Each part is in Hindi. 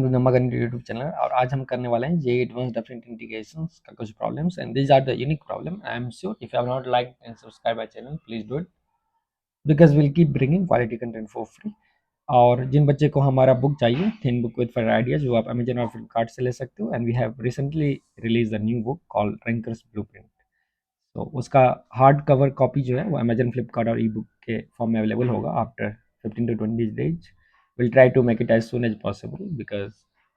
नमगन यूट्यूब चैनल और आज हम करने वाले हैं जेईई एडवांस डिफरेंट इंटीग्रेशंस का कुछ problems and these are the unique problem. I am sure if you have not like and subscribe my channel please do it because will keep bringing quality content for free. और जिन बच्चे को हमारा बुक चाहिए thin book with for ideas वो आप अमेजन और फ्लिपकार्ट से ले सकते हो। And we have recently release a new book called rankers blueprint. तो उसका हार्ड कवर कॉपी जो है वो अमेजन फ्लिपकार्ट और ई बुक के फॉर्म में अवेलेबल होगा after 15 to 20 days। Will try to make it as soon as possible because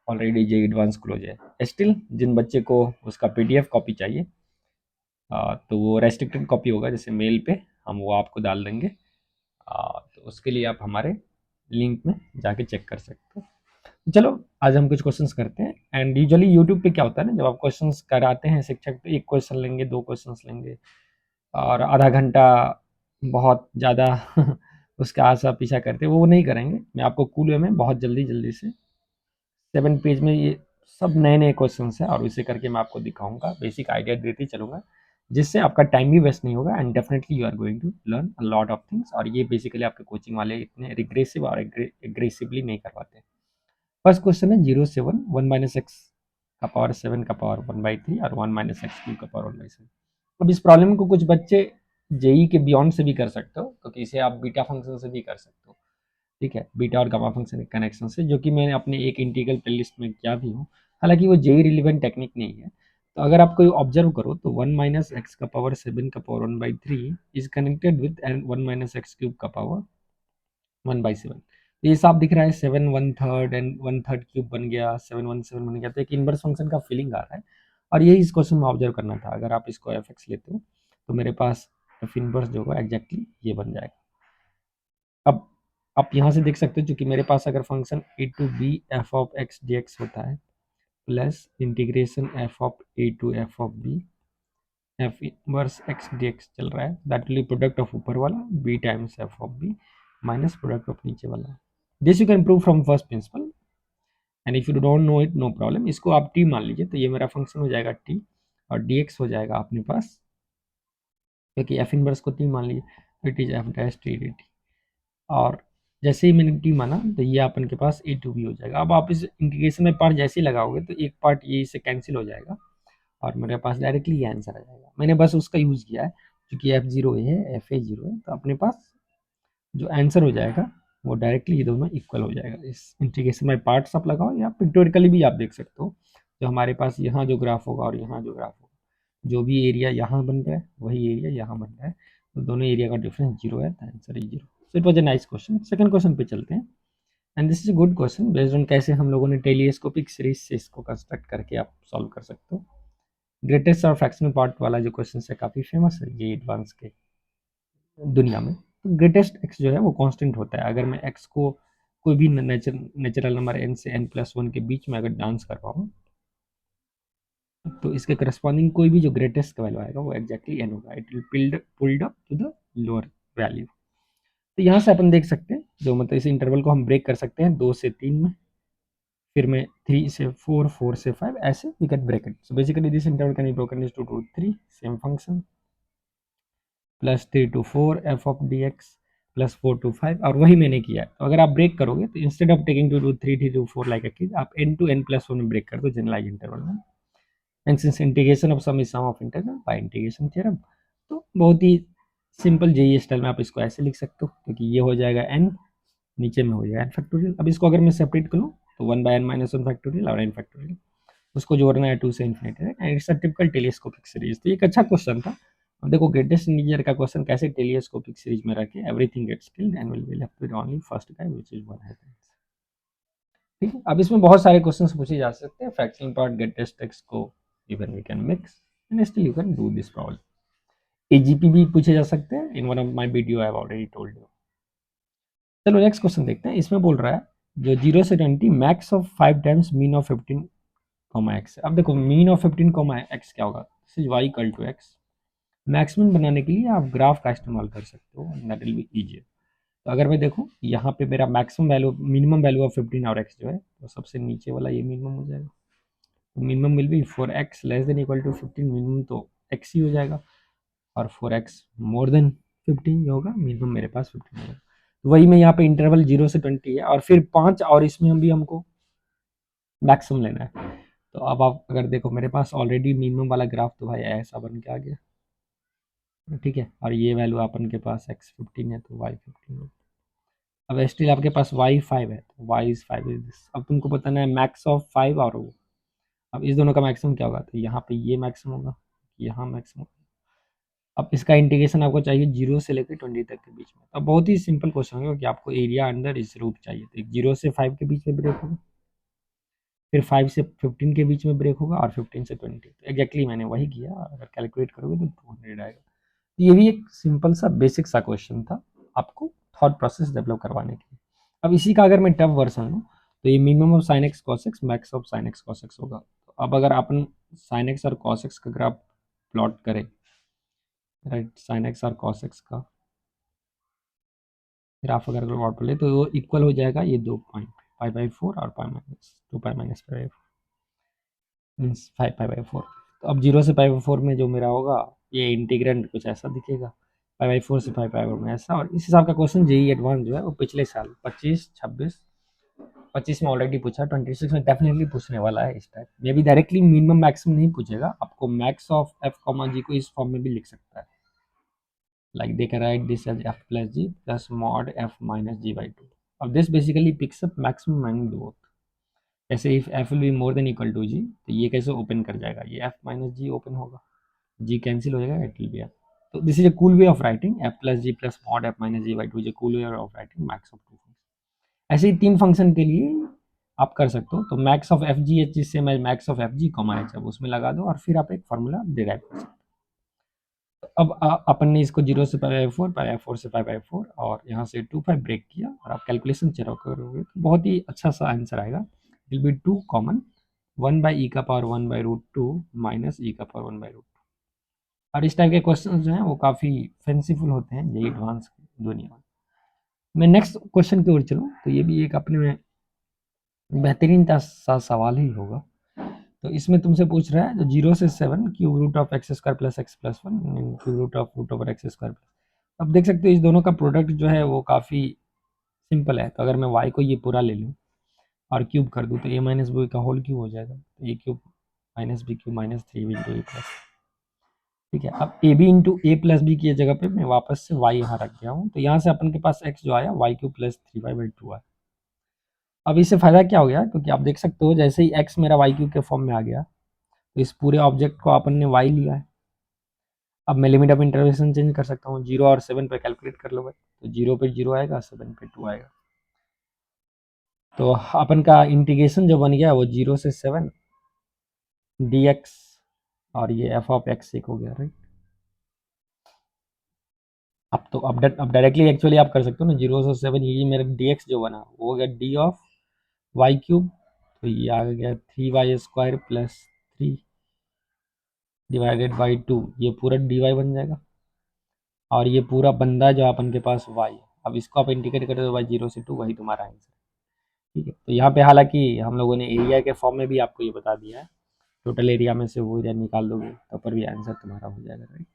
already JEE advance close है। स्टिल जिन बच्चे को उसका पीडीएफ कॉपी चाहिए तो वो रेस्ट्रिक्टेड कॉपी होगा, जैसे मेल पे हम वो आपको डाल देंगे। तो उसके लिए आप हमारे लिंक में जाके चेक कर सकते हो। चलो आज हम कुछ क्वेश्चंस करते हैं। एंड यूजुअली यूट्यूब पे क्या होता है ना, जब आप क्वेश्चंस कराते हैं शिक्षक तो एक क्वेश्चन लेंगे, दो क्वेश्चंस लेंगे और आधा घंटा बहुत ज़्यादा उसका आशा पीछा करते हैं, वो नहीं करेंगे। मैं आपको कूल वे में बहुत जल्दी जल्दी से 7 पेज में ये सब नए नए क्वेश्चन है और इसे करके मैं आपको दिखाऊंगा, बेसिक आइडिया देते चलूंगा जिससे आपका टाइम भी वेस्ट नहीं होगा and definitely you are going to learn a lot of things. और ये बेसिकली आपके कोचिंग वाले इतने रिग्रेसिव और एग्रेसिवली नहीं करवाते। फर्स्ट क्वेश्चन है 0 से 1 1 माइनस एक्स का पावर 7 का पावर 1/3 और 1 माइनस एक्स क्यूब का पावर 1/7। अब इस प्रॉब्लम को कुछ बच्चे जेई के बियॉन्ड से भी कर सकते हो, क्योंकि इसे आप बीटा फंक्शन से भी कर सकते हो। ठीक है, बीटा और गामा फंक्शन कनेक्शन से, जो कि मैंने अपने एक इंटीग्रल प्लेलिस्ट में किया भी हूँ। हालांकि वो जेई रिलेवेंट टेक्निक नहीं है। तो अगर आप कोई ऑब्जर्व करो तो 1 माइनस एक्स का पावर 7 का power 1/3 is connected with 1 minus x cube का पावर 1/7। तो ये साफ दिख रहा है 7 1/3 एंड 1/3 क्यूब बन गया, 7 1/7 बन गया। तो एक इनवर्स फंक्शन का फीलिंग आ रहा है और यही इस क्वेश्चन में ऑब्जर्व करना था। अगर आप इसको एफ एक्स लेते हो तो मेरे पास एफ इनवर्स जो होगा एग्जैक्टली ये बन जाएगा। अब आप यहाँ से देख सकते हो, चूंकि मेरे पास अगर function a to B F of x d x होता है plus integration f of A to f of b F inverse x d x चल रहा है, that will be product of ऊपर वाला b times F of b minus product of नीचे वाला। This you can prove from first principle and if you don't know it no problem. इसको आप टी मान लीजिए तो ये मेरा फंक्शन हो जाएगा टी और डी एक्स हो जाएगा अपने पास, क्योंकि एफ इनवर्स को टी मान लीजिए तो it is F dash T D T. और जैसे ही मैंने टी माना तो ये अपन के पास ए टू बी हो जाएगा। अब आप इस इंटीग्रेशन में पार्ट जैसे ही लगाओगे तो एक पार्ट ये इससे कैंसिल हो जाएगा और मेरे पास डायरेक्टली ये आंसर आ जाएगा। मैंने बस उसका यूज़ किया है, क्योंकि एफ जीरो ए है एफ ए जीरो है, तो अपने पास जो आंसर हो जाएगा वो डायरेक्टली ये दोनों इक्वल हो जाएगा। इस इंटीग्रेशन में पार्ट्स आप लगाओ या पिक्टोरिकली भी आप देख सकते हो। जो हमारे पास यहाँ जो ग्राफ होगा और यहाँ जो ग्राफ होगा, जो भी एरिया यहाँ बन रहा है वही एरिया यहाँ बन रहा है, तो दोनों एरिया का डिफरेंस जीरो है, तो answer is zero. So it was a nice question. Second question पे चलते हैं and this is a good question based on कैसे हम लोगों ने टेलीस्कोपिक सीरीज से इसको कंस्ट्रक्ट करके आप सॉल्व कर सकते हो। ग्रेटेस्ट और फ्रैक्शनल पार्ट वाला जो क्वेश्चन है काफ़ी फेमस है ये एडवांस के दुनिया में। तो ग्रेटेस्ट एक्स जो है वो कांस्टेंट होता है। अगर मैं एक्स को कोई भी नेचुरल नंबर एन से n प्लस वन के बीच में अगर डांस कर रहा हूँ तो इसके करस्पॉन्डिंग कोई भी जो ग्रेटेस्ट का वैल्यू आएगा वो एक्जैक्टली एन होगा। It will pulled up to the lower value. तो यहाँ से अपन देख सकते हैं जो मतलब इस इंटरवल को हम ब्रेक कर सकते हैं 2 से 3 में, फिर मैं 3 से 4 4 से 5 ऐसे we can break it. So basically this interval can be broken is 2 to 3 same function plus 3 to 4 f of d x plus 4 to 5, और वही मैंने किया है। तो अगर आप ब्रेक करोगे तो instead of taking 2 to 3 3 to 4 like a आप n to n plus one में ब्रेक कर दो जनरलाइज इंटरवल में। And since integration of sum is sum of integral by integration theorem, तो बहुत ही सिंपल जेई स्टाइल में आप इसको ऐसे लिख सकते हो, क्योंकि ये हो जाएगा n, नीचे में हो जाएगा n फैक्टोरियल। अब इसको अगर मैं सेपरेट कर लूँ तो 1/n - 1 फैक्टोरियल और n फैक्टोरियल, उसको जोड़ना है 2 से infinity and it's a typical telescopic series. तो एक अच्छा क्वेश्चन था। अब देखो ग्रेटेस्ट इंटीजर का क्वेश्चन कैसे टेलीस्कोपिक सीरीज में रखे, everything gets killed and will be left with only first guy which is 1 है। ठीक है, अब इसमें बहुत सारे क्वेश्चंस पूछे जा सकते हैं। फ्रैक्शनल पार्ट ग्रेटेस्ट एक्स को even we can mix and still you can do this problem. AGP भी पूछे जा सकते हैं, in one of my video I have already told you. चलो नेक्स्ट क्वेश्चन देखते हैं। इसमें बोल रहा है जो 0 से 20 max of 5 times mean of 15 comma x. अब देखो मीन ऑफ 15 कॉमा एक्स क्या होगा, this is y equal to x. Maximum बनाने के लिए आप ग्राफ का इस्तेमाल कर सकते हो, दैट विल बी इजियर। तो अगर मैं देखूँ यहाँ पे मेरा maximum value minimum value of 15 और एक्स जो है तो सबसे नीचे वाला ये मिनिमम हो जाएगा। तो minimum will be for x less than equal to 15, minimum तो एक्स ही हो जाएगा, और फॉर एक्स मोर देन 15 जो होगा मिनिमम मेरे पास 15 होगा। तो वही मैं यहाँ पे इंटरवल 0 से 20 है और फिर 5 और इसमें हम भी हमको मैक्सिमम लेना है। तो अब आप अगर देखो मेरे पास ऑलरेडी मिनिमम वाला ग्राफ तो भाई ऐसा बन के आ गया, ठीक है, और ये वैल्यू अपन के पास x15 है तो y15 है। अब स्टिल आपके पास y5 है तो y इज 5 इज दिस। अब तुमको बताना है मैक्स ऑफ 5 और वो। अब इस दोनों का मैक्सिमम क्या होगा, तो यहाँ पे ये मैक्सिमम होगा, यहाँ मैक्सिमम। अब इसका इंटीग्रेशन आपको चाहिए 0 से लेकर 20 तक के बीच में। अब बहुत ही सिंपल क्वेश्चन होगा कि आपको एरिया अंडर इस रूट चाहिए, तो 0 से 5 के बीच में ब्रेक होगा, फिर 5 से 15 के बीच में ब्रेक होगा, और 15 से 20। तो एग्जैक्टली मैंने वही किया, अगर कैलकुलेट करोगे तो 200 आएगा। तो ये भी एक सिंपल सा बेसिक सा क्वेश्चन था आपको थॉट प्रोसेस डेवलप करवाने के लिए। अब इसी का अगर मैं टफ वर्सन लूँ तो ये minimum of sine x cos x max of sine x cos x होगा। तो अब अगर अपन साइन एक्स और कॉस एक्स का ग्राफ प्लॉट करें, राइट, साइन एक्स और कॉस एक्स का ग्राफ अगर प्लॉट कर ले तो वो इक्वल हो जाएगा ये 2 पॉइंट π/4 और π-2π-4 मीन्स 5π/4। तो अब 0 से π/4 में जो मेरा होगा ये इंटीग्रेंड कुछ ऐसा दिखेगा, π/4 से 5π/4 में ऐसा। और इस हिसाब का क्वेश्चन जेई एडवांस जो है वो पिछले साल 25, 26, 25 में ऑलरेडी पूछा, 26 में डेफिनेटली पूछने वाला है इस type. May be directly minimum maximum नहीं पूछेगा, आपको मैक्स ऑफ एफ कॉमा जी को इस फॉर्म में भी लिख सकता है, like they can write this as f plus g plus mod f minus g by 2. अब this basically picks up maximum and both। जैसे if f will be more than equal to g तो ये कैसे ओपन कर जाएगा, ये f minus g ओपन होगा, g कैंसिल हो जाएगा, it will be f। तो this is a cool way of writing f plus g plus mod f minus g by 2 is a cool way of writing max of two functions। ऐसे ही 3 फंक्शन के लिए आप कर सकते हो। तो max of F G H जिससे मैं max of F G comma H अब उसमें लगा दो और फिर आप एक फॉर्मूला डिराइव कर सकते हो। अब अपन ने इसको 0 से π/4, π/4 से π/4 और यहाँ से 2π ब्रेक किया, और आप कैलकुलेशन चलो करोगे तो बहुत ही अच्छा सा आंसर आएगा। Will be 2 common 1/e⁻1/√2 minus e⁻1/√2। और इस टाइप के क्वेश्चन जो हैं वो काफ़ी फेंसीफुल होते हैं जेईई एडवांस की दुनिया में। मैं नेक्स्ट क्वेश्चन की ओर चलूँ तो ये भी एक अपने में बेहतरीन सा सवाल ही होगा। तो इसमें तुमसे पूछ रहा है जो 0 से 7 cube root of x square plus x plus 1 cube root over x square plus. अब देख सकते हो इस दोनों का प्रोडक्ट जो है वो काफ़ी सिंपल है। तो अगर मैं y को ये पूरा ले लूँ और क्यूब कर दूँ तो a माइनस बी का होल क्यूब हो जाएगा, तो A cube minus B cube minus 3 into A plus, ठीक है। अब A B into A plus B की जगह पे मैं वापस से y यहाँ रख गया हूँ, तो यहाँ से अपन के पास x जो आया y क्यूब प्लस 3y/2 आया। अब इससे फायदा क्या हो गया, क्योंकि आप देख सकते हो जैसे ही x मेरा y क्यूब के फॉर्म में आ गया तो इस पूरे ऑब्जेक्ट को अपन ने y लिया है। अब मैं लिमिट ऑफ इंटरवेशन चेंज कर सकता हूँ, 0 और 7 पे कैलकुलेट कर लो भाई, तो 0 पे 0 आएगा, 7 पे 2 आएगा। तो अपन का इंटीग्रेशन जो बन गया वो 0 से 7 dx और ये f ऑफ x एक हो गया, राइट। अब तो अब डायरेक्टली एक्चुअली आप कर सकते हो ना, 0 से 7 ये मेरा dx जो बना वो हो गया d ऑफ y क्यूब, तो ये आ गया 3y² प्लस 3 डिवाइडेड बाई 2, ये पूरा dy बन जाएगा। और ये पूरा बंदा जो अपन के पास y, अब इसको आप इंटीग्रेट कर दो बाई 0 से 2, वही तुम्हारा आंसर, ठीक है। तो यहाँ पे हालांकि हम लोगों ने एरिया के फॉर्म में भी आपको ये बता दिया है, टोटल एरिया में से वो एरिया निकाल दोगे तो पर भी आंसर तुम्हारा हो जाएगा, राइट।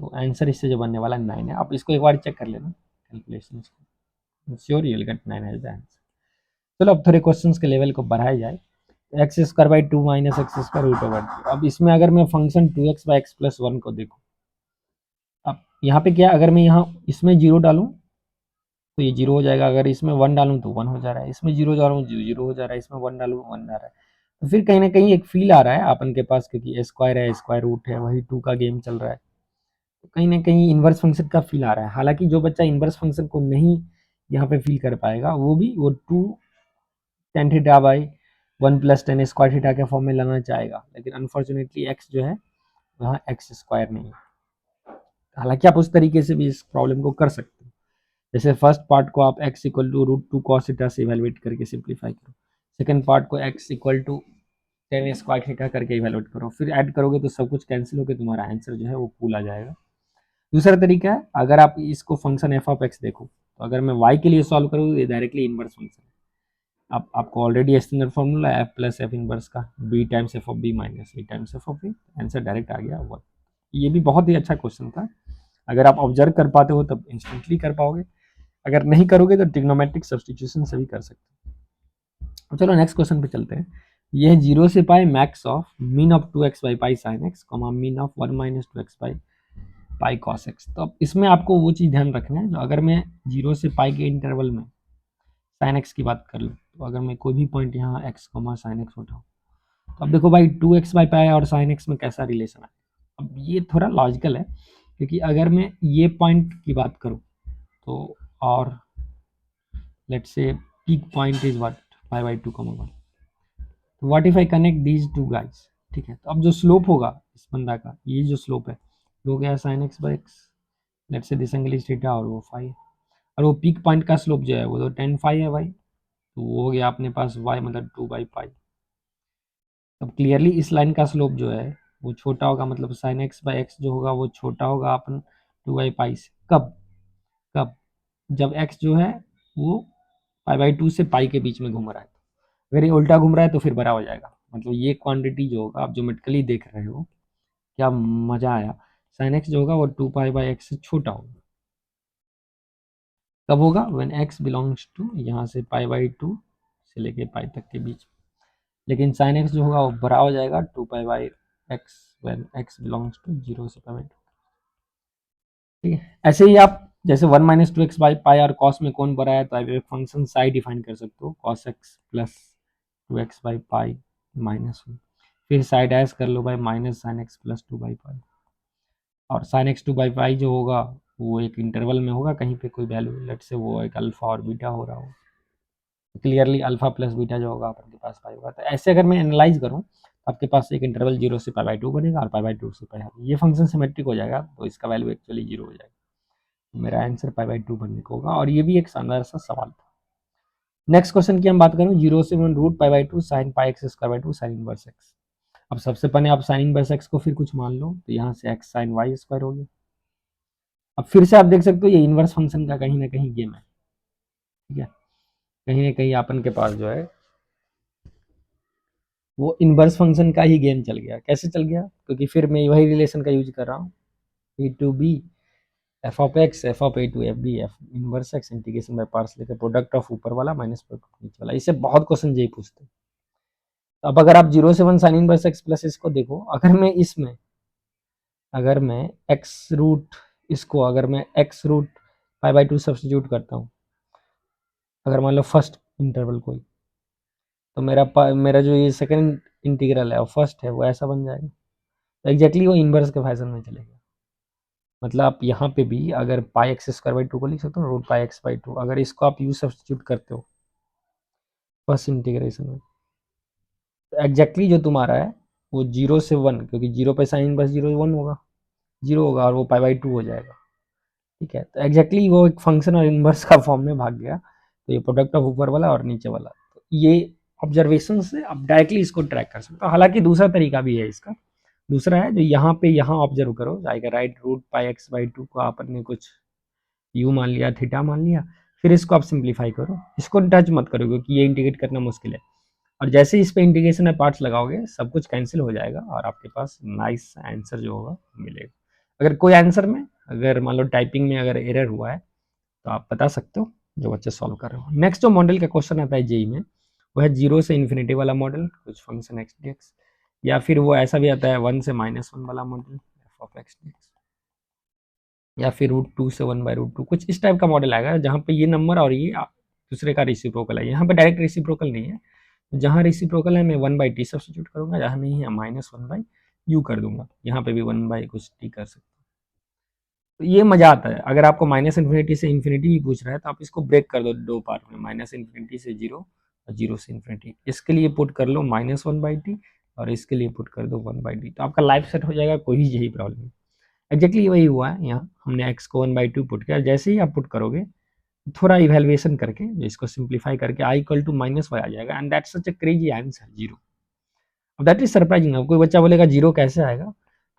तो आंसर इससे जो बनने वाला 9 है। आप इसको एक बार चेक कर लेना कैलकुलेशन को, sure you will get 9 as the answer. चलो अब थोड़े क्वेश्चंस के लेवल को बढ़ाया जाए। X square by 2 minus x square root over 2। अब इसमें अगर मैं function 2x by x plus 1 को देखूँ, अब यहाँ पे क्या, अगर मैं यहाँ इसमें 0 डालूँ तो ये 0 हो जाएगा, अगर इसमें 1 डालूँ तो 1 हो जा रहा है, इसमें 0 डालूँ 0 हो जा रहा है, इसमें 1 डालूँ 1 आ रहा है। तो फिर कहीं ना कहीं एक फील आ रहा है अपन के पास, क्योंकि स्क्वायर है, स्क्वायर रूट है, वही 2 का गेम चल रहा है, तो कहीं ना कहीं इन्वर्स फंक्शन का फील आ रहा है। हालांकि जो बच्चा इन्वर्स फंक्शन को नहीं यहाँ पे फील कर पाएगा वो भी वो 2 tan theta by 1 plus tan square theta के फॉर्म में लाना चाहेगा, लेकिन अनफॉर्चुनेटली एक्स जो है वहाँ एक्स स्क्वायर नहीं है। हालांकि आप उस तरीके से भी इस प्रॉब्लम को कर सकते हो, जैसे फर्स्ट पार्ट को आप x equal to √2 cos theta से इवेलुएट करके सिंप्लीफाई करो, सेकंड पार्ट को x equal to tan square theta करके इवेलुएट करो, फिर ऐड करोगे तो सब कुछ कैंसिल होकर तुम्हारा आंसर जो है वो पूल आ जाएगा। दूसरा तरीका है, अगर आप इसको फंक्शन f ऑफ x देखो, तो अगर मैं y के लिए सॉल्व करूँ तो ये डायरेक्टली इनवर्स फंक्शन है। आपको already standard formula f plus F inverse का b times F of b minus a times F of a, answer direct आ गया 1। ये भी बहुत ही अच्छा क्वेश्चन था, अगर आप ऑब्जर्व कर पाते हो तब इंस्टेंटली कर पाओगे, अगर नहीं करोगे तो ट्रिग्नोमेट्रिक सब्स्टिट्यूशन से भी कर सकते हो। चलो नेक्स्ट क्वेश्चन पे चलते हैं। ये है 0 से pi max of mean of 2x by pi sine X comma mean of 1 minus 2x by pi cos X. तो अब इसमें आपको वो चीज़ ध्यान रखना है, जो अगर मैं 0 से पाई के इंटरवल में साइन एक्स की बात कर लूँ, तो अगर मैं कोई भी पॉइंट यहाँ एक्स कॉमा साइन एक्स उठाऊँ, तो अब देखो भाई 2x बाई पाई और साइन एक्स में कैसा रिलेशन है। अब ये थोड़ा लॉजिकल है, क्योंकि अगर मैं ये पॉइंट की बात करूँ तो, और let's say peak point is what pi by 2 comma 1, तो what if I connect these two guys. ठीक है, तो अब जो स्लोप होगा इस बंदा का, ये जो स्लोप है वो गया sine x by x, let's say this angle is theta और वो फाई, और वो पीक पॉइंट का स्लोप जो है वो तो टेन फाई है भाई, तो वो हो गया अपने पास वाई मतलब 2 बाई पाई। अब क्लियरली इस लाइन का स्लोप जो है वो छोटा होगा, मतलब साइन एक्स बाई एक्स जो होगा वो छोटा होगा अपन 2 बाई पाई से। कब? कब? जब एक्स जो है वो पाई बाई 2 से पाई के बीच में घूम रहा है। अगर ये उल्टा घूम रहा है तो फिर बड़ा हो जाएगा, मतलब ये क्वांटिटी जो होगा आप ज्योमेट्रिकली देख रहे हो, क्या मजा आया। साइन एक्स जो होगा वो 2 पाई बाई एक्स से छोटा होगा। कब होगा? व्हेन एक्स बिलोंग्स टू, यहाँ से पाई बाई 2 से लेके पाई तक के बीच। लेकिन साइन एक्स जो होगा वो बड़ा हो जाएगा 2 pi by x when x belongs to 0 से पाई बाई 2। ठीक है, ऐसे ही आप जैसे 1 माइनस 2x बाई पाई और कॉस में कौन बड़ा है, तो आप एक फंक्शन साई डिफाइन कर सकते हो, cos x plus 2x by pi minus 1, फिर साइड डैश कर लो भाई minus sine x plus 2 by pi, और साइन एक्स 2 बाई पाई जो होगा वो एक इंटरवल में होगा कहीं पे कोई वैल्यू, लेट से वो एक अल्फा और बीटा हो रहा हो, क्लियरली अल्फा प्लस बीटा जो होगा आपके पास पाई होगा। तो ऐसे अगर मैं एनालाइज करूँ तो आपके पास एक इंटरवल 0 से पाई बाई 2 बनेगा और पाई बाई 2 से पाई, ये फंक्शन सिमेट्रिक हो जाएगा, तो इसका वैल्यू एक्चुअली 0 हो जाएगा। मेरा आंसर पाई बाई 2 बनने को होगा, और ये भी एक शानदार सा सवाल था। नेक्स्ट क्वेश्चन की हम बात करें, 0 से 1 root pi by 2 sine pi x square by 2 sine inverse x. अब सबसे पहले आप साइन इनवर्स एक्स को फिर कुछ मान लो, तो यहाँ से एक्स साइन वाई स्क्वायर हो गया। अब फिर से आप देख सकते हो ये इनवर्स फंक्शन का कहीं ना कहीं गेम है। ठीक है, कहीं ना कहीं अपन के पास जो है वो इनवर्स फंक्शन का ही गेम चल गया। कैसे चल गया? क्योंकि फिर मैं वही रिलेशन का यूज कर रहा हूँ, A to B F of X F of A to F B F inverse X integration by parts लेकर प्रोडक्ट ऑफ ऊपर वाला माइनस प्रोडक्ट ऑफ नीचे वाला। इससे बहुत क्वेश्चन यही पूछते हैं। तो अब अगर आप 0 से 1 साइन इनवर्स एक्स प्लस इसको देखो, अगर मैं एक्स रूट इसको अगर मैं x root pi by 2 substitute करता हूँ, अगर मान लो फर्स्ट इंटरवल कोई, तो मेरा जो ये सेकंड इंटीग्रल है और फर्स्ट है वो ऐसा बन जाएगा। तो एग्जैक्टली वो इनवर्स के फैशन में चलेगा। मतलब आप यहाँ पे भी अगर पाई एक्स स्क्वायर बाई 2 को लिख सकते हो रूट पाई एक्स बाई 2, अगर इसको आप यू सब्सटीट्यूट करते हो फर्स्ट इंटीग्रेशन में, तो एग्जैक्टली जो तुम्हारा है वो 0 से 1, क्योंकि 0 पे साइन इनवर्स 0 1 होगा, 0 होगा और वो पाई बाई 2 हो जाएगा। ठीक है, तो एग्जैक्टली वो एक फंक्शन और इनवर्स का फॉर्म में भाग गया। तो ये प्रोडक्ट ऑफ ऊपर वाला और नीचे वाला, तो ये ऑब्जर्वेशन से आप डायरेक्टली इसको ट्रैक कर सकते हो। हालांकि दूसरा तरीका भी है इसका, दूसरा है जो यहाँ ऑब्जर्व करो जाएगा, right root pi x by 2 को आपने कुछ यू मान लिया, थीटा मान लिया, फिर इसको आप सिंप्लीफाई करो, इसको टच मत करो क्योंकि ये इंटीग्रेट करना मुश्किल है। और जैसे इस पे इंटीग्रेशन में पार्ट्स लगाओगे सब कुछ कैंसिल हो जाएगा और आपके पास नाइस आंसर जो होगा मिलेगा। अगर कोई आंसर में अगर मान लो टाइपिंग में अगर एरर हुआ है तो आप बता सकते हो जो बच्चे सॉल्व कर रहे हो। नेक्स्ट जो मॉडल का क्वेश्चन आता है जेई में, वो है 0 से इन्फिनिटी वाला मॉडल, कुछ फंक्शन एक्स डी एक्स, या फिर वो ऐसा भी आता है 1 से -1 वाला model F of x d x, या फिर √2 से 1/√2, कुछ इस टाइप का मॉडल आएगा जहाँ पे ये नंबर और ये दूसरे का रेसिप्रोकल है। यहाँ पे डायरेक्ट रेसिप्रोकल नहीं है, जहाँ रेसिप्रोकल है मैं 1/t सब्सटीट्यूट करूंगा, जहाँ नहीं है -1/u कर दूंगा, यहाँ पे भी 1 कुछ t कर सकते हो। तो ये मजा आता है। अगर आपको माइनस इन्फिनिटी से इन्फिनिटी भी पूछ रहा है तो आप इसको ब्रेक कर दो दो पार्ट में, माइनस इन्फिनिटी से 0 और 0 से इन्फिनिटी। इसके लिए पुट कर लो -1/t और इसके लिए पुट कर दो 1/t, तो आपका लाइफ सेट हो जाएगा, कोई भी यही प्रॉब्लम है। एग्जैक्टली वही हुआ है यहाँ, हमने x को 1/2 पुट किया। जैसे ही आप पुट करोगे थोड़ा इवेल्युएशन करके इसको सिंप्लीफाई करके i इक्वल टू -y आ जाएगा, and that's such a crazy answer 0। अब दैट इज सरप्राइजिंग। अब कोई बच्चा बोलेगा 0 कैसे आएगा,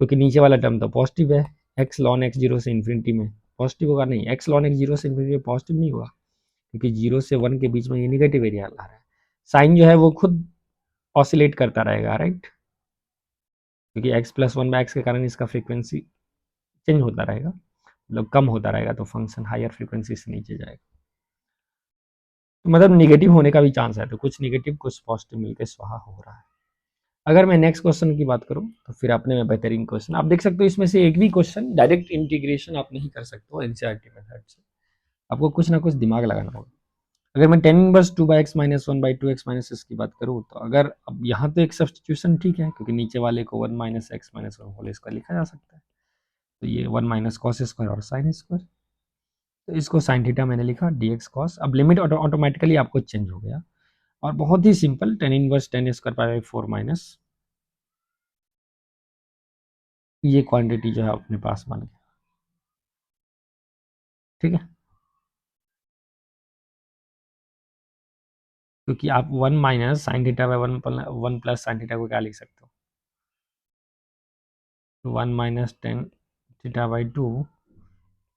क्योंकि नीचे वाला टर्म तो पॉजिटिव है, x लॉन x 0 से इन्फिनिटी में पॉजिटिव होगा, नहीं x लॉन x 0 से इन्फिनिटी में पॉजिटिव नहीं होगा, क्योंकि 0 से 1 के बीच में ये निगेटिव एरिया ला रहा है। साइन जो है वो खुद ऑसिलेट करता रहेगा, राइट, क्योंकि x प्लस 1/x के कारण इसका फ्रीक्वेंसी चेंज होता रहेगा, मतलब कम होता रहेगा, तो फंक्शन हायर फ्रीक्वेंसी से नीचे जाएगा। तो मतलब नेगेटिव होने का भी चांस है, तो कुछ नेगेटिव कुछ पॉजिटिव मिलकर स्वाहा हो रहा है। अगर मैं नेक्स्ट क्वेश्चन की बात करूं तो फिर अपने में बेहतरीन क्वेश्चन आप देख सकते हो, इसमें से एक भी क्वेश्चन डायरेक्ट इंटीग्रेशन आप नहीं कर सकते हो एनसीईआरटी मेथड से, आपको कुछ ना कुछ दिमाग लगाना होगा। अगर मैं tan inverse two by x minus one by two x minus S की बात करूँ, तो अगर अब यहाँ तो एक सब्सटीट्यूशन ठीक है, क्योंकि नीचे वाले को one minus X minus one whole square लिखा जा सकता है, तो ये वन माइनस कॉस स्क्वायर और साइन स्क्वायर, तो इसको साइन थीटा मैंने लिखा डी एक्स कॉस। अब लिमिट ऑटोमेटिकली आपको चेंज हो गया, और बहुत ही simple, tan inverse tan square pi by four minus ये क्वांटिटी जो है अपने पास बन गया, ठीक है। क्योंकि आप one minus sine theta by one plus sine theta को क्या लिख सकते हो, one minus tan theta by two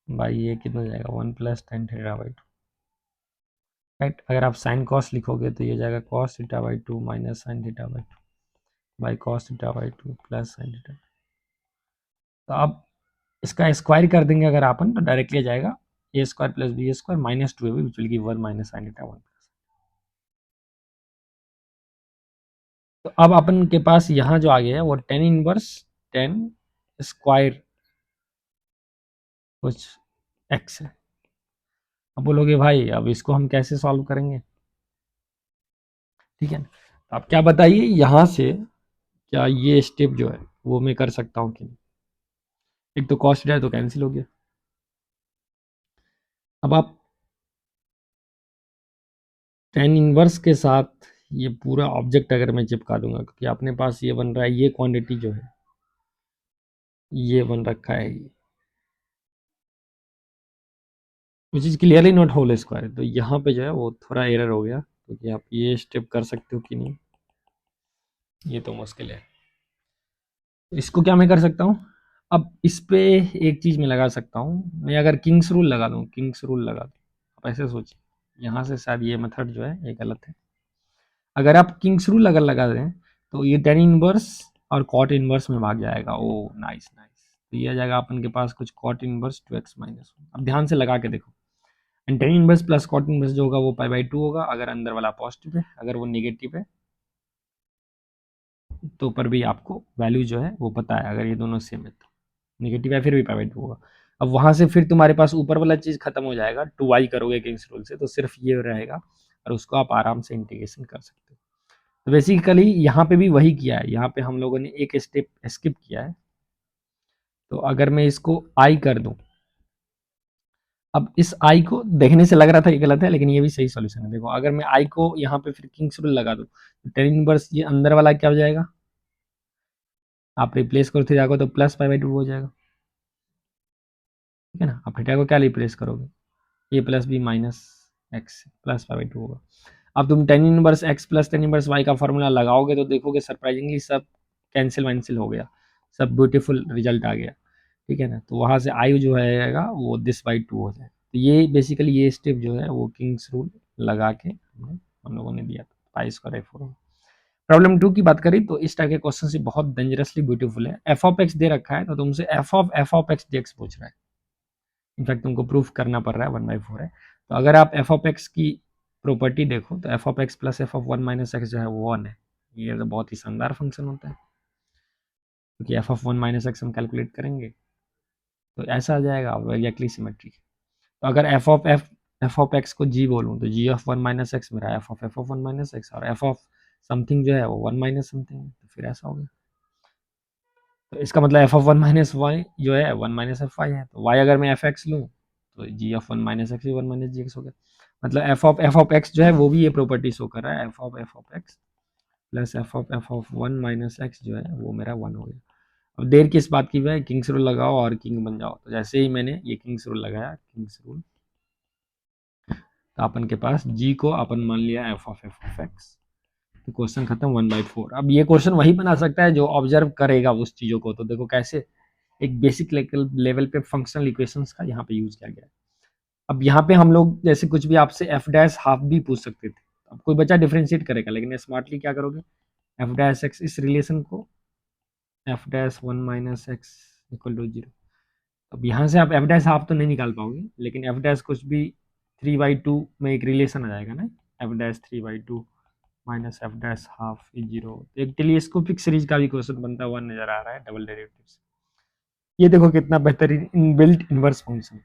by ये कितना हो जाएगा, one plus tan theta by two, right. अगर आप साइन कॉस लिखोगे तो ये हो जाएगा cos theta by two minus sine theta by two by cos theta by two plus sine theta. तो आप इसका स्क्वायर कर देंगे अगर अपन, तो डायरेक्टली आ जाएगा A square plus B square minus two A B which will give one minus sine theta one. तो अब अपन के पास यहाँ जो आ गया है वो टेन इनवर्स टेन स्क्वायर कुछ एक्स है। अब बोलोगे भाई अब इसको हम कैसे सॉल्व करेंगे, ठीक है ना। तो आप क्या बताइए यहाँ से, क्या ये स्टेप जो है वो मैं कर सकता हूँ कि नहीं। एक तो कॉस्ट है तो कैंसिल हो गया। अब आप टेन इनवर्स के साथ ये पूरा ऑब्जेक्ट अगर मैं चिपका दूंगा, क्योंकि अपने पास ये बन रहा है, ये क्वांटिटी जो है ये बन रखा है which is clearly not whole square, तो यहाँ पे जो है वो थोड़ा एरर हो गया, क्योंकि आप ये स्टेप कर सकते हो कि नहीं ये तो मुश्किल है। इसको क्या मैं कर सकता हूँ, अब इस पे एक चीज मैं लगा सकता हूँ, मैं अगर किंग्स रूल लगा दूँ, किंग्स रूल लगा दूँ, आप ऐसे सोचिए यहाँ से शायद ये मेथड जो है ये गलत है। अगर आप किंग्स रूल अगर लगा दें तो ये टेन इनवर्स और कॉट इनवर्स में भाग जाएगा। ओ नाइस नाइस, तो ये आ जाएगा अपन के पास कुछ cot inverse two x minus one. अब ध्यान से लगा के देखो, and tan inverse plus cot inverse जो होगा वो पाई बाई टू होगा, अगर अंदर वाला पॉजिटिव है, अगर वो नेगेटिव है तो ऊपर भी आपको वैल्यू जो है वो पता है, अगर ये दोनों सेम है तो नेगेटिव है फिर भी पाई बाई टू होगा। अब वहां से फिर तुम्हारे पास ऊपर वाला चीज खत्म हो जाएगा, टू वाई करोगे किंग्स रूल से तो सिर्फ ये रहेगा, और उसको आप आराम से इंटीग्रेशन कर सकते हो। तो बेसिकली यहाँ पे भी वही किया है, यहाँ पे हम लोगों ने एक स्टेप स्किप किया है। तो अगर मैं इसको आई कर दूं, अब इस आई को देखने से लग रहा था ये गलत है, लेकिन ये भी सही सॉल्यूशन है। देखो अगर मैं आई को यहाँ पे फिर किंग्स रूल लगा दूं, तो टेन इनवर्स ये अंदर वाला क्या हो जाएगा, आप रिप्लेस करो थीटा को तो प्लस पाई बाई टू हो जाएगा, ठीक है ना। आप थीटा को क्या रिप्लेस करोगे, A plus B minus X plus pi by two होगा। अब तुम tan inverse X plus tan inverse Y का फॉर्मूला लगाओगे तो देखोगे सरप्राइजिंगली सब कैंसिल वैंसिल हो गया, सब ब्यूटीफुल रिजल्ट आ गया, ठीक है ना। तो वहाँ से आई जो आएगा वो दिस बाई टू हो जाए। तो ये बेसिकली ये स्टेप जो है वो किंग्स रूल लगा के हम लोगों ने दिया था, pi square f four. Problem two की बात करी तो इस टाइप के क्वेश्चन से बहुत डेंजरसली ब्यूटीफुल है। एफ ऑफ एक्स दे रखा है तो तुमसे F of x d x पूछ रहा है, इनफैक्ट तुमको प्रूफ करना पड़ रहा है वन बाई फोर है। तो अगर आप एफ ऑफ एक्स की प्रॉपर्टी देखो तो F of x plus F of one minus x जो है वो वन है। ये तो बहुत ही शानदार फंक्शन होता है, क्योंकि F of one minus x हम कैलकुलेट करेंगे तो ऐसा आ जाएगा एग्जैक्टली सिमेट्रिक। तो अगर एफ ऑफ एक्स को जी बोलूँ तो G of one minus x मेरा F of one minus x, और एफ ऑफ समथिंग जो है वो वन माइनस समथिंग है, तो फिर ऐसा हो गया। तो इसका मतलब f of one minus y जो है वन माइनस एफ वाई है, तो वाई अगर मैं एफ एक्स लूँ तो G of one minus X one minus G X हो गया। मतलब एफ ऑफ एक्स जो है वो भी ये प्रॉपर्टी शो कर रहा है, F of x plus F of one minus x जो है वो मेरा वन हो गया। अब देर किस बात की है, किंग्स रूल लगाओ और किंग बन जाओ। तो जैसे ही मैंने ये किंग्स रूल लगाया, किंग्स रूल, तो अपन के पास जी को अपन मान लिया एफ ऑफ एक्स, तो क्वेश्चन खत्म वन बाई फोर। अब ये क्वेश्चन वही बना सकता है जो ऑब्जर्व करेगा उस चीजों को। तो देखो कैसे एक बेसिक लेवल पे फंक्शनल इक्वेशंस का यहाँ पे यूज किया गया है। अब यहाँ पे हम लोग जैसे कुछ भी आपसे एफ डैश हाफ भी पूछ सकते थे, अब कोई बच्चा डिफ्रेंशिएट करेगा, लेकिन स्मार्टली क्या करोगे, एफ डैश एक्स इस रिलेशन को f dash one minus x equal to zero. अब यहाँ से आप एफ डैश हाफ तो नहीं निकाल पाओगे, लेकिन एफ डैश कुछ भी 3/2 में एक रिलेशन आ जाएगा ना, F dash 3/2 minus F dash half is 0। एक टेलीस्कोपिक सीरीज का भी क्वेश्चन बनता हुआ नजर आ रहा है डबल डेरिवेटिव्स। ये देखो कितना बेहतरीन इनबिल्ट इनवर्स फंक्शन।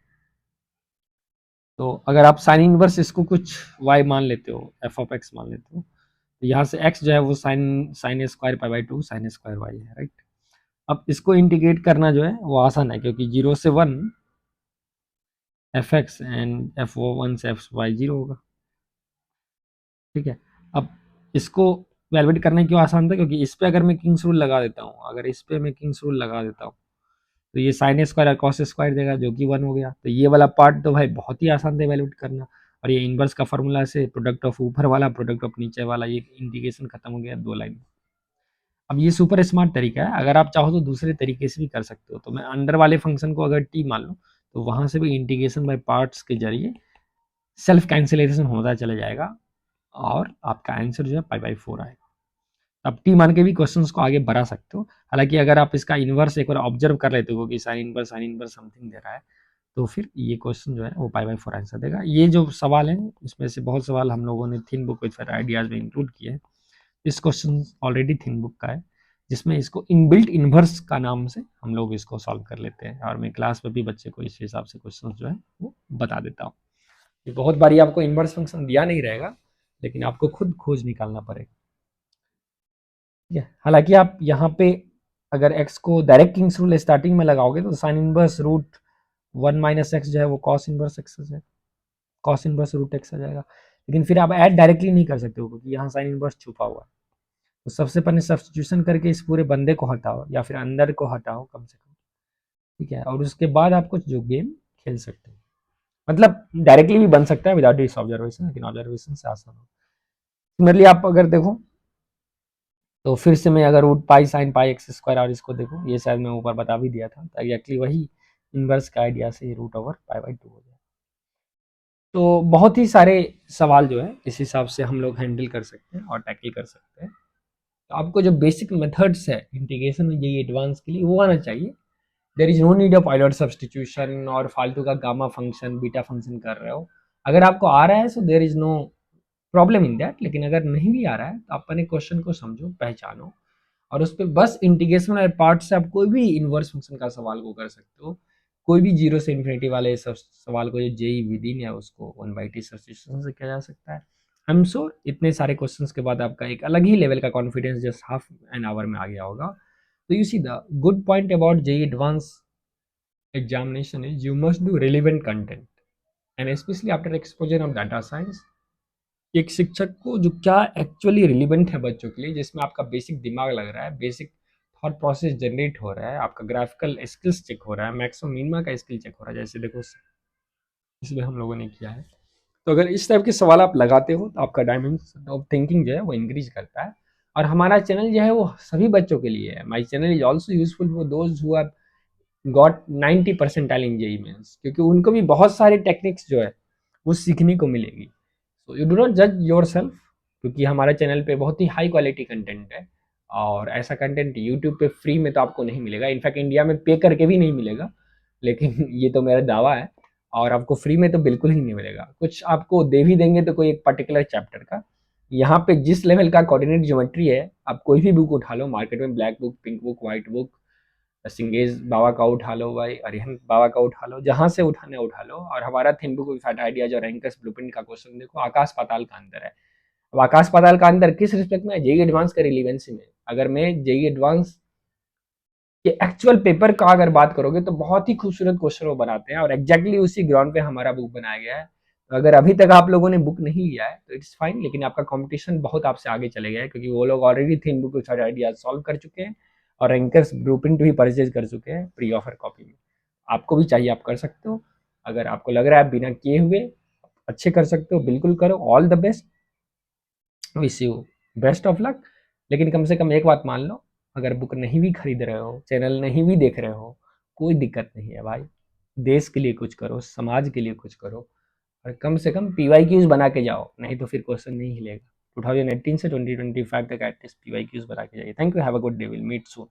तो अगर आप साइन इनवर्स इसको कुछ y मान लेते हो, एफ ऑफ एक्स मान लेते हो, तो यहाँ से x जो है वो sine sine square pi by 2 sine square y है, राइट। अब इसको इंटीग्रेट करना जो है वो आसान है, क्योंकि 0 से 1 f x and f o 1 से एफ वाई 0 होगा, ठीक है। अब इसको वैल्यूएट करना क्यों आसान था, क्योंकि इस पे अगर मैं किंग्स रूल लगा देता हूँ, अगर इस पे मैं किंग्स रूल लगा देता हूँ तो ये साइन स्क्वायर और कॉस स्क्वायर देगा जो कि 1 हो गया। तो ये वाला पार्ट तो भाई बहुत ही आसान था वैल्यूएट करना। और ये इनवर्स का फॉर्मूला से प्रोडक्ट ऑफ ऊपर वाला प्रोडक्ट ऑफ नीचे वाला, ये इंटीग्रेशन खत्म हो गया 2 लाइन। अब ये सुपर स्मार्ट तरीका है, अगर आप चाहो तो दूसरे तरीके से भी कर सकते हो। तो मैं अंडर वाले फंक्शन को अगर टी मान लो तो वहां से भी इंटीग्रेशन बाय पार्ट्स के जरिए सेल्फ कैंसिलेशन होता चला जाएगा और आपका आंसर जो है पाई बाई 4 आएगा। अब टी मान के भी क्वेश्चंस को आगे बढ़ा सकते हो। हालांकि अगर आप इसका इनवर्स एक बार ऑब्जर्व कर लेते हो कि साइन इनवर्स समथिंग दे रहा है, तो फिर ये क्वेश्चन जो है वो पाई बाई 4 आंसर देगा। ये जो सवाल है इसमें से बहुत सवाल हम लोगों ने थिन बुक विद आइडियाज में इंक्लूड किए हैं। इस क्वेश्चन ऑलरेडी थिन बुक का है, जिसमें इसको इनबिल्ट इनवर्स का नाम से हम लोग इसको सॉल्व कर लेते हैं, और मैं क्लास में भी बच्चे को इस हिसाब से क्वेश्चन जो है वो बता देता हूँ। ये बहुत बारी आपको इनवर्स फंक्शन दिया नहीं रहेगा, लेकिन आपको खुद खोज निकालना पड़ेगा, ठीक है। हालांकि आप यहाँ पे अगर x को डायरेक्ट किंग्स रूल स्टार्टिंग में लगाओगे तो sine inverse root 1 minus x जो है वो कॉस इनवर्स एक्स आ जाएगा, कॉस इनवर्स रूट एक्स आ जाएगा। लेकिन फिर आप ऐड डायरेक्टली नहीं कर सकते हो, क्योंकि यहाँ साइन इनवर्स छुपा हुआ है। तो सबसे पहले सब्स्टिट्यूशन करके इस पूरे बंदे को हटाओ या फिर अंदर को हटाओ कम से कम, ठीक है। और उसके बाद आप कुछ जो गेम खेल सकते हो, मतलब डायरेक्टली भी बन सकता है विदाउट दिस ऑब्जर्वेशन, लेकिन ऑब्जर्वेशन से आसान हो। सिमिलरली आप अगर देखो तो फिर से मैं अगर root pi sine pi x square और इसको देखो, ये शायद मैं ऊपर बता भी दिया था, तो एग्जैक्टली वही इनवर्स का आइडिया से रूट ओवर पाई बाई 2 हो जाए। तो बहुत ही सारे सवाल जो है इस हिसाब से हम लोग हैंडल कर सकते हैं और टैकल कर सकते हैं। तो आपको जो बेसिक मेथड्स है इंटीग्रेशन में ये एडवांस के लिए वो आना चाहिए। There is no need of pilot substitution और फालतू का गामा फंक्शन बीटा फंक्शन कर रहे हो। अगर आपको आ रहा है so there is no problem in that, लेकिन अगर नहीं भी आ रहा है तो आप अपने क्वेश्चन को समझो, पहचानो, और उस पर बस इंटीग्रेशन वाले पार्ट से आप कोई भी इनवर्स फंक्शन का सवाल को कर सकते हो। कोई भी जीरो से इन्फिनिटी वाले सवाल को जो जेई विदिन है उसको 1/t सब्स्टिट्यूशन से किया जा सकता है। आई एम श्योर इतने सारे क्वेश्चंस के बाद आपका एक अलग ही लेवल का confidence just half an hour में आ गया होगा। तो you see the good point about JEE advance examination is you must do relevant content, and especially after exposure of data science, एक शिक्षक को जो क्या एक्चुअली रिलेवेंट है बच्चों के लिए, जिसमें आपका बेसिक दिमाग लग रहा है, बेसिक थॉट प्रोसेस जनरेट हो रहा है, आपका ग्राफिकल स्किल्स चेक हो रहा है, मैक्सिमम मिनिमा का स्किल चेक हो रहा है, जैसे देखो इसमें हम लोगों ने किया है। तो अगर इस टाइप के सवाल आप लगाते हो तो आपका डायमेंशन ऑफ थिंकिंग जो है वो इंक्रीज करता है। और हमारा चैनल जो है वो सभी बच्चों के लिए है। My channel is also useful for those who have got 90 percentile in JEE mains, क्योंकि उनको भी बहुत सारे टेक्निक्स जो है वो सीखने को मिलेगी। सो यू डू नॉट जज योर सेल्फ, क्योंकि हमारे चैनल पे बहुत ही हाई क्वालिटी कंटेंट है, और ऐसा कंटेंट यूट्यूब पे फ्री में तो आपको नहीं मिलेगा, इनफैक्ट इंडिया में पे करके भी नहीं मिलेगा, लेकिन ये तो मेरा दावा है। और आपको फ्री में तो बिल्कुल ही नहीं मिलेगा, कुछ आपको दे भी देंगे तो कोई एक पर्टिकुलर चैप्टर का। यहाँ पे जिस लेवल का कोऑर्डिनेट ज्योमेट्री है, आप कोई भी बुक उठा लो मार्केट में, black book, pink book, white book, सिंगेज बाबा का उठा लो भाई, अरिहंत बाबा का उठा लो, जहां से उठाने उठा लो। और हमारा थिन बुक विद आइडियाज और रैंकर्स ब्लूप्रिंट का क्वेश्चन देखो, आकाश पाताल का अंतर है। अब आकाश पाताल का अंतर किस रिस्पेक्ट में है? जेई एडवांस का रिलीवेंसी में। अगर मैं जेई एडवांस के एक्चुअल पेपर का अगर बात करोगे तो बहुत ही खूबसूरत क्वेश्चन वो बनाते हैं, और एग्जैक्टली उसी ग्राउंड पे हमारा बुक बनाया गया है। तो अगर अभी तक आप लोगों ने बुक नहीं लिया है तो इट्स फाइन, लेकिन आपका कंपटीशन बहुत आपसे आगे चले गया है, क्योंकि वो लोग already thin book with ideas solve कर चुके हैं और रैंकर्स ब्लूप्रिंट भी परचेज कर चुके हैं प्री ऑफर कॉपी में। आपको भी चाहिए, आप कर सकते हो। अगर आपको लग रहा है बिना किए हुए अच्छे कर सकते हो, बिल्कुल करो। All the best, wish you best of luck. लेकिन कम से कम एक बात मान लो, अगर बुक नहीं भी खरीद रहे हो, चैनल नहीं भी देख रहे हो, कोई दिक्कत नहीं है भाई। देश के लिए कुछ करो, समाज के लिए कुछ करो, और कम से कम PYQs बना के जाओ, नहीं तो फिर क्वेश्चन नहीं हिलेगा। 2018 से 2025 तक एटलीस्ट PYQs बना के जाइए। Thank you, have a good day, will meet soon.